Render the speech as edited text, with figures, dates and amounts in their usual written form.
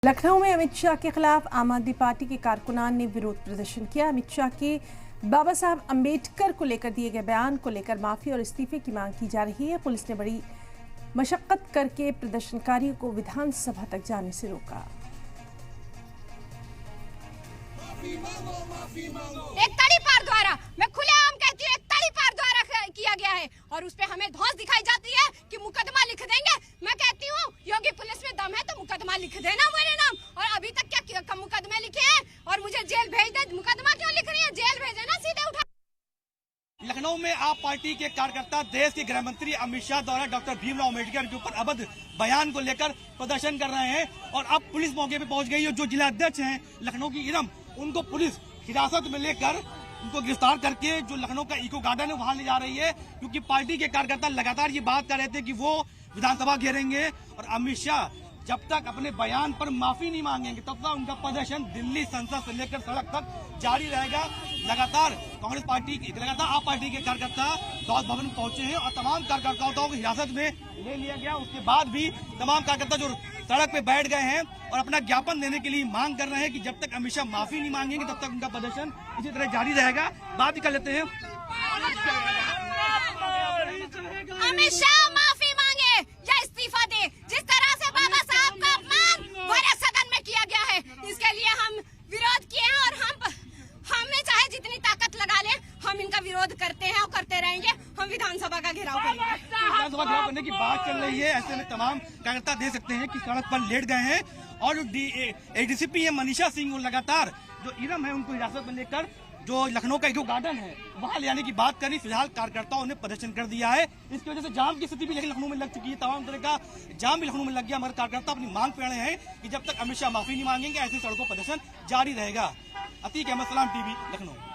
लखनऊ में अमित शाह के खिलाफ आम आदमी पार्टी के कारकुनान ने विरोध प्रदर्शन किया। अमित शाह के बाबा साहब अंबेडकर को लेकर दिए गए बयान को लेकर माफी और इस्तीफे की मांग की जा रही है। पुलिस ने बड़ी मशक्कत करके प्रदर्शनकारियों को विधानसभा तक जाने से रोका। एक तड़ीपार द्वारा, मैं खुलेआम कहती हूँ, एक तड़ीपार द्वारा किया गया है और उस पे हमें धौंस दिखाई जाती है कि मुकदमा लिख देंगे। मैं कहती हूँ योगी पुलिस में दम है तो मुकदमा लिख देना मेरे नाम, और अभी तक क्या मुकदमे लिखे हैं और मुझे जेल भेज दे। मुकदमा क्यों लिख रही है? जेल भेजे ना, सीधे उठा। लखनऊ में आप पार्टी के कार्यकर्ता देश के गृह मंत्री अमित शाह द्वारा डॉक्टर भीमराव अम्बेडकर के ऊपर अभद्र बयान को लेकर प्रदर्शन कर रहे हैं और अब पुलिस मौके पे पहुंच गई है। जो जिला अध्यक्ष हैं लखनऊ की इरम, उनको पुलिस हिरासत में लेकर उनको गिरफ्तार करके जो लखनऊ का इको गार्डन है वहां ले जा रही है, क्योंकि पार्टी के कार्यकर्ता लगातार ये बात कर रहे थे कि वो विधानसभा घेरेंगे और अमित शाह जब तक अपने बयान पर माफी नहीं मांगेंगे तब तक उनका प्रदर्शन दिल्ली संसद से लेकर सड़क तक जारी रहेगा। लगातार कांग्रेस पार्टी लगातार आप पार्टी के कार्यकर्ता दौलत भवन पहुंचे हैं और तमाम कार्यकर्ताओं को हिरासत में ले लिया गया। उसके बाद भी तमाम कार्यकर्ता जो सड़क पे बैठ गए हैं और अपना ज्ञापन देने के लिए मांग कर रहे हैं कि जब तक अमित शाह माफी नहीं मांगेंगे तब तक उनका प्रदर्शन इसी तरह जारी रहेगा। बात भी कर लेते हैं। अमित शाह माफी मांगे या इस्तीफा दे। जिस तरह से बाबा साहब का अपमान भरे सदन में किया गया है, इसके लिए हम विरोध किए हैं और हमें चाहे जितनी ताकत लगा ले, हम इनका विरोध करते हैं और करते रहेंगे। हम विधानसभा का घेराव करेंगे। विधानसभा घेराव करने की बात चल रही है, ऐसे में तमाम कार्यकर्ता देख सकते हैं कि सड़क पर लेट गए हैं और जो एडीसीपी है मनीषा सिंह, लगातार जो इरम है उनको हिरासत में लेकर जो लखनऊ का इको गार्डन है वहां ले जाने की बात करी। फिलहाल कार्यकर्ताओं ने प्रदर्शन कर दिया है। इसकी वजह से जाम की स्थिति भी लखनऊ में लग चुकी है, तमाम तरह का जाम भी लखनऊ में लग गया। मगर कार्यकर्ता अपनी मांग पे अड़े हैं कि जब तक अमित शाह माफी नहीं मांगेंगे ऐसे सड़कों प्रदर्शन जारी रहेगा। अतीक अहमद, सलाम टीवी, लखनऊ।